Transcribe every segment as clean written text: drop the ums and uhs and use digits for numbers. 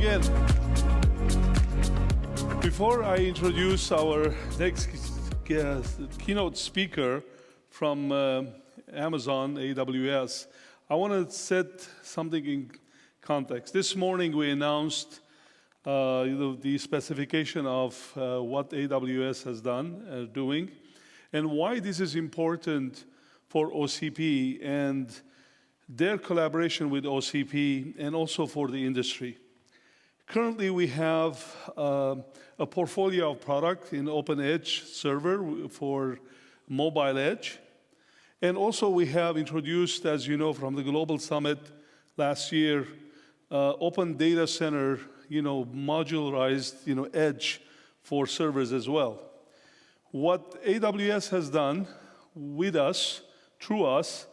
again. Before I introduce our next keynote speaker from Amazon, AWS, I want to set something in context. This morning we announced the specification of what AWS has done, doing, and why this is important for OCP and their collaboration with OCP and also for the industry. Currently, we have a portfolio of product in Open Edge server for mobile edge. And also we have introduced, as you know, from the Global Summit last year, Open Data Center, modularized, edge for servers as well. What AWS has done with us, through us,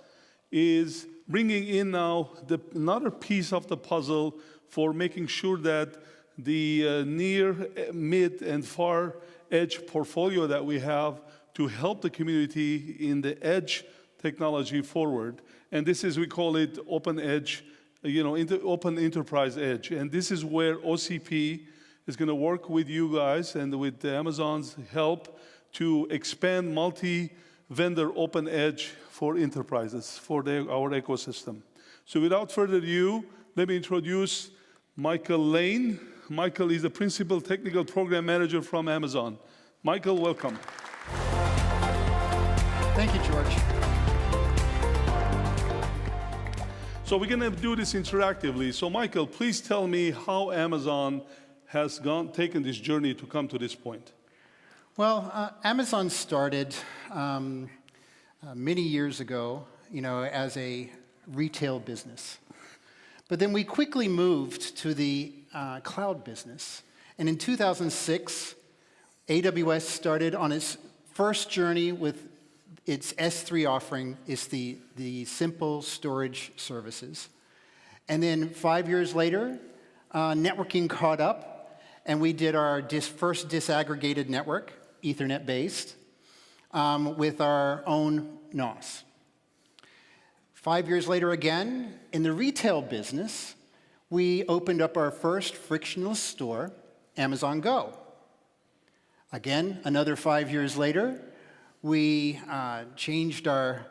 is bringing in now another piece of the puzzle for making sure that the near, mid, and far edge portfolio that we have to help the community in the edge technology forward. And this is, we call it Open Edge, Open Enterprise Edge. And this is where OCP is going to work with you guys and with Amazon's help to expand multi-vendor Open Edge for enterprises, for our ecosystem. So without further ado, let me introduce Michael Lane. Michael is the Principal Technical Program Manager from Amazon. Michael, welcome. Thank you, George. So we're going to do this interactively. So Michael, please tell me how Amazon has taken this journey to come to this point. Well, Amazon started many years ago, as a retail business. But then we quickly moved to the cloud business. And in 2006, AWS started on its first journey with its S3 offering. It's the simple storage services. And then 5 years later, networking caught up, and we did our first disaggregated network, Ethernet-based, with our own NOS. 5 years later again, in the retail business, we opened up our first frictionless store, Amazon Go. Again, another 5 years later, we changed our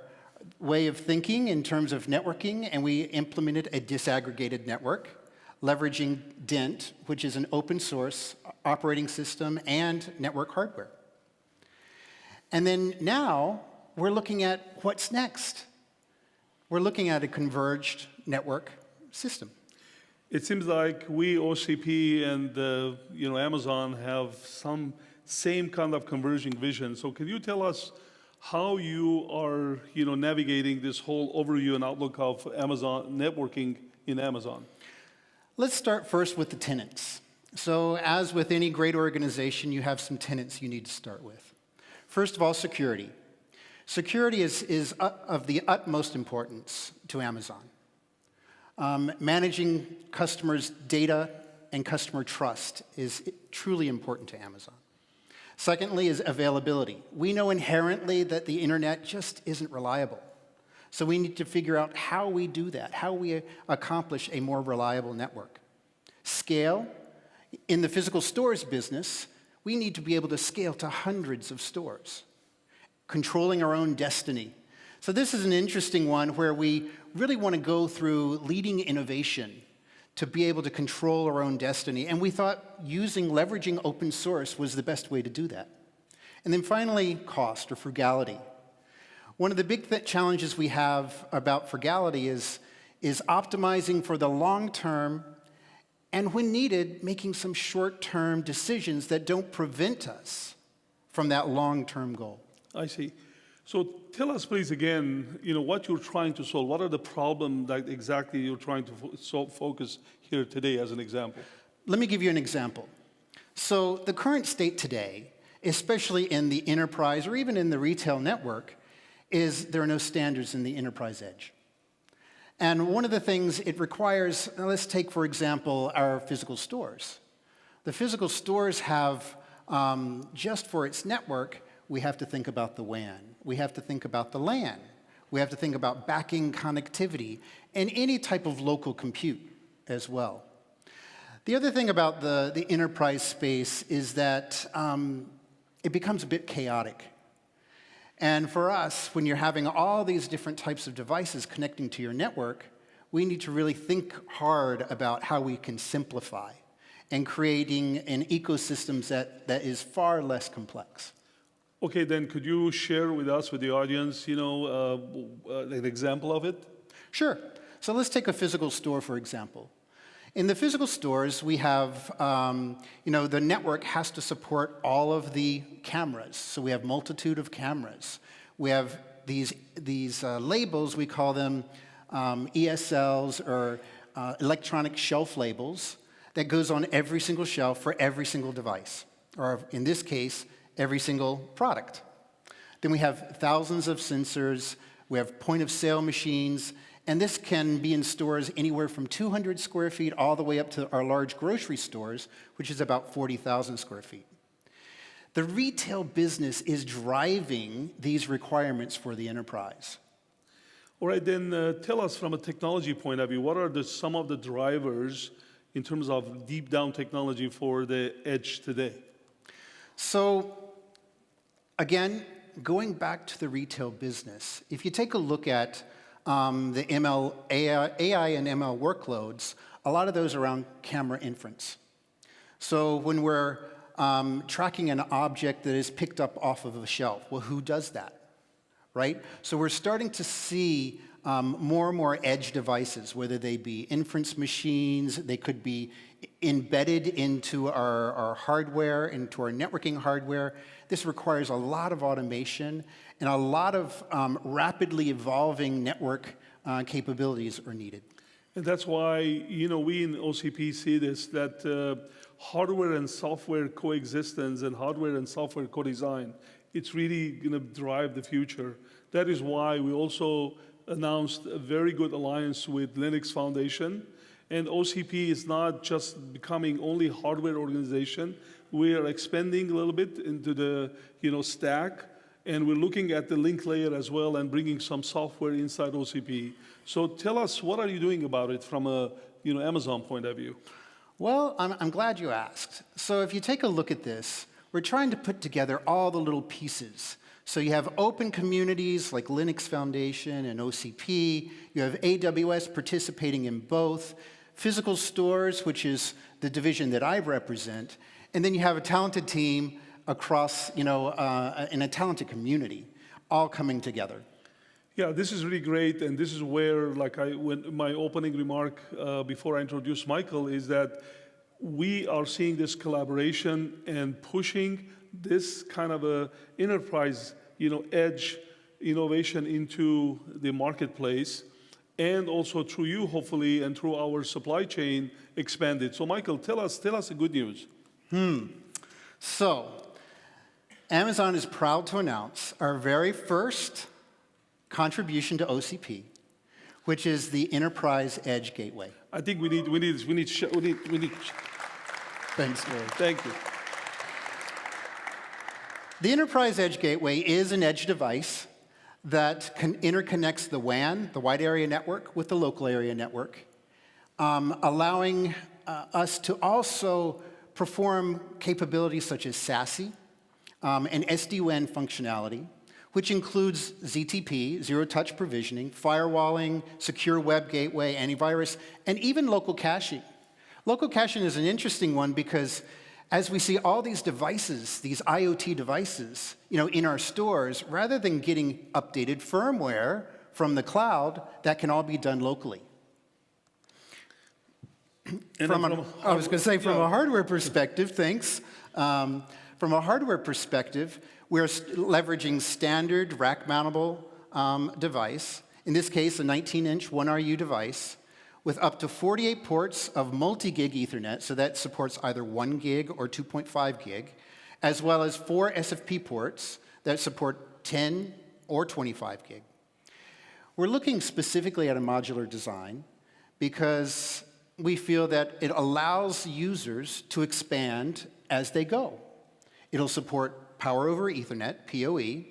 way of thinking in terms of networking, and we implemented a disaggregated network, leveraging Dent, which is an open source operating system and network hardware. And then now, we're looking at what's next. We're looking at a converged network system. It seems like we, OCP, and Amazon have some same kind of converging vision. So can you tell us how you are navigating this whole overview and outlook of Amazon networking in Amazon? Let's start first with the tenets. So as with any great organization, you have some tenets you need to start with. First of all, security. Security is of the utmost importance to Amazon. Managing customers' data and customer trust is truly important to Amazon. Secondly is availability. We know inherently that the internet just isn't reliable. So we need to figure out how we do that, how we accomplish a more reliable network. Scale. In the physical stores business, we need to be able to scale to hundreds of stores. Controlling our own destiny. So this is an interesting one where we really want to go through leading innovation to be able to control our own destiny. And we thought leveraging open source was the best way to do that. And then finally, cost or frugality. One of the big challenges we have about frugality is optimizing for the long term, and when needed, making some short-term decisions that don't prevent us from that long-term goal. I see. So tell us, please, again, what you're trying to solve. What are the problems that exactly you're trying to focus here today as an example? Let me give you an example. So the current state today, especially in the enterprise or even in the retail network, is there are no standards in the enterprise edge. And one of the things it requires, let's take, for example, our physical stores. The physical stores have, just for its network, we have to think about the WAN. We have to think about the LAN. We have to think about backing connectivity and any type of local compute as well. The other thing about the enterprise space is that it becomes a bit chaotic. And for us, when you're having all these different types of devices connecting to your network, we need to really think hard about how we can simplify and creating an ecosystem that is far less complex. Okay, then could you share with us, with the audience, an example of it? Sure. So let's take a physical store, for example. In the physical stores, we have, the network has to support all of the cameras. So we have multitude of cameras. We have these labels, we call them ESLs, or electronic shelf labels, that goes on every single shelf for every single device, or in this case, every single product. Then we have thousands of sensors, we have point-of-sale machines, and this can be in stores anywhere from 200 square feet all the way up to our large grocery stores, which is about 40,000 square feet. The retail business is driving these requirements for the enterprise. All right, then tell us from a technology point of view, what are some of the drivers in terms of deep down technology for the edge today? So, again, going back to the retail business, if you take a look at the AI and ML workloads, a lot of those are around camera inference. So when we're tracking an object that is picked up off of a shelf, well, who does that, right? So we're starting to see more and more edge devices, whether they be inference machines, they could be embedded into our hardware, into our networking hardware. This requires a lot of automation, and a lot of rapidly evolving network capabilities are needed. And that's why, we in OCP see this, that hardware and software coexistence and hardware and software co-design, it's really going to drive the future. That is why we also announced a very good alliance with Linux Foundation. And OCP is not just becoming only hardware organization. We are expanding a little bit into the stack, and we're looking at the link layer as well and bringing some software inside OCP. So tell us, what are you doing about it from a Amazon point of view? Well, I'm glad you asked. So if you take a look at this, we're trying to put together all the little pieces. So you have open communities like Linux Foundation and OCP. You have AWS participating in both. Physical stores, which is the division that I represent. And then you have a talented team across, in a talented community, all coming together. Yeah, this is really great, and this is where, my opening remark before I introduce Michael is that we are seeing this collaboration and pushing this kind of a enterprise, edge innovation into the marketplace, and also through you, hopefully, and through our supply chain expanded. So, Michael, tell us the good news. So, Amazon is proud to announce our very first contribution to OCP, which is the Enterprise Edge Gateway. I think we need. Thanks, Gary. Thank you. The Enterprise Edge Gateway is an edge device that interconnects the WAN, the wide area network, with the local area network, allowing us to also perform capabilities such as SASE and SD-WAN functionality, which includes ZTP, zero-touch provisioning, firewalling, secure web gateway, antivirus, and even local caching. Local caching is an interesting one because as we see all these devices, these IoT devices, in our stores, rather than getting updated firmware from the cloud, that can all be done locally. From a hardware perspective, thanks. From a hardware perspective, we're leveraging standard rack-mountable device, in this case, a 19-inch 1RU device, with up to 48 ports of multi-gig Ethernet, so that supports either 1 gig or 2.5 gig, as well as 4 SFP ports that support 10 or 25 gig. We're looking specifically at a modular design because we feel that it allows users to expand as they go. It'll support Power over Ethernet, PoE,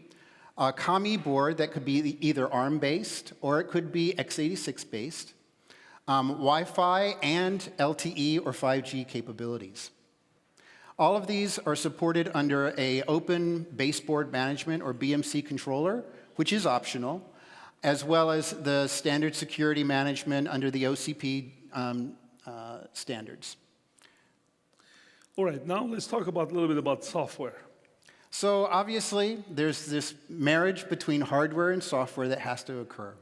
a CommE board that could be either ARM-based or it could be x86-based, Wi-Fi and LTE or 5G capabilities. All of these are supported under an open baseboard management or BMC controller, which is optional, as well as the standard security management under the OCP standards. All right, now let's talk about a little bit about software. So obviously, there's this marriage between hardware and software that has to occur.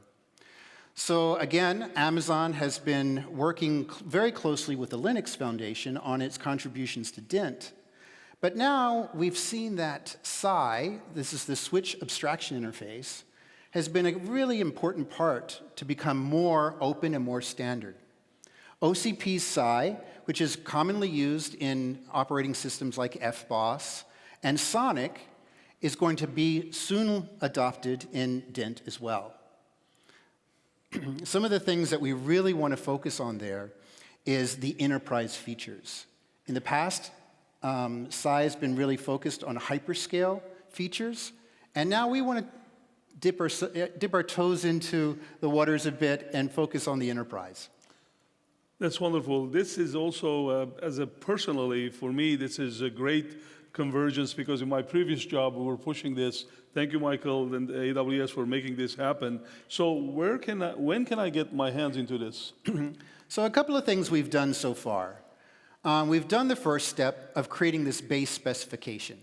So again, Amazon has been working very closely with the Linux Foundation on its contributions to Dent. But now we've seen that SCI, this is the switch abstraction interface, has been a really important part to become more open and more standard. OCP's SCI, which is commonly used in operating systems like FBOSS, and Sonic is going to be soon adopted in Dent as well. Some of the things that we really want to focus on there is the enterprise features. In the past, SCI has been really focused on hyperscale features, and now we want to dip our toes into the waters a bit and focus on the enterprise. That's wonderful. This is also, personally, for me, this is a great convergence because in my previous job, we were pushing this. Thank you, Michael, and AWS for making this happen. So when can I get my hands into this? So a couple of things we've done so far. We've done the first step of creating this base specification.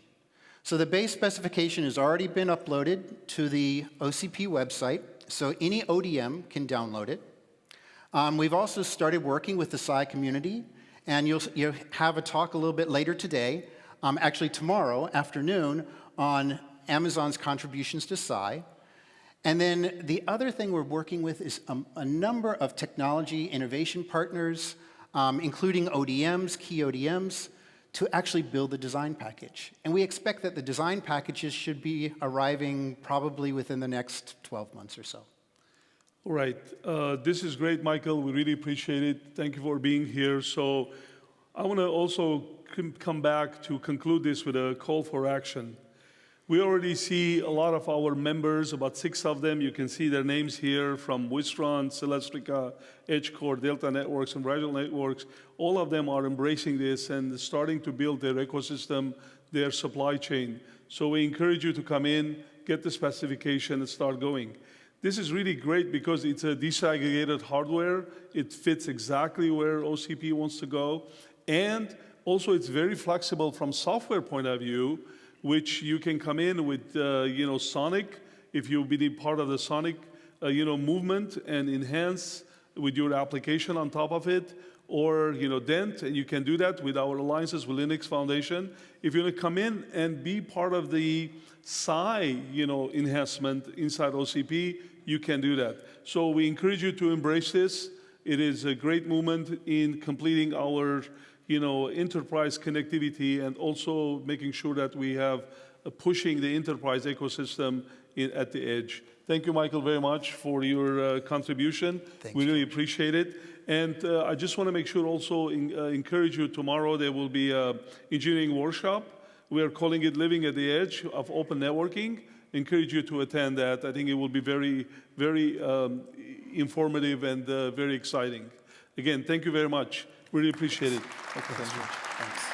So the base specification has already been uploaded to the OCP website, so any ODM can download it. We've also started working with the SCI community, and you'll have a talk a little bit later today, actually tomorrow afternoon, on Amazon's contributions to SCI. And then the other thing we're working with is a number of technology innovation partners, including ODMs, key ODMs, to actually build the design package. And we expect that the design packages should be arriving probably within the next 12 months or so. All right. This is great, Michael. We really appreciate it. Thank you for being here. So I want to also come back to conclude this with a call for action. We already see a lot of our members, about 6 of them. You can see their names here from Wistron, Celestica, EdgeCore, Delta Networks, and Verizon Networks. All of them are embracing this and starting to build their ecosystem, their supply chain. So we encourage you to come in, get the specification, and start going. This is really great because it's a disaggregated hardware. It fits exactly where OCP wants to go. And also, it's very flexible from software point of view, which you can come in with, Sonic, if you've been part of the Sonic, movement, and enhance with your application on top of it, or, Dent, and you can do that with our alliances with Linux Foundation. If you want to come in and be part of the SCI, enhancement inside OCP, you can do that. So we encourage you to embrace this. It is a great movement in completing our enterprise connectivity and also making sure that we have pushing the enterprise ecosystem at the edge. Thank you, Michael, very much for your contribution. Thanks, we really appreciate it. And I just want to make sure also encourage you tomorrow there will be an engineering workshop. We are calling it Living at the Edge of Open Networking. Encourage you to attend that. I think it will be very, very informative and very exciting. Again, thank you very much. Really appreciate it. Okay, thanks.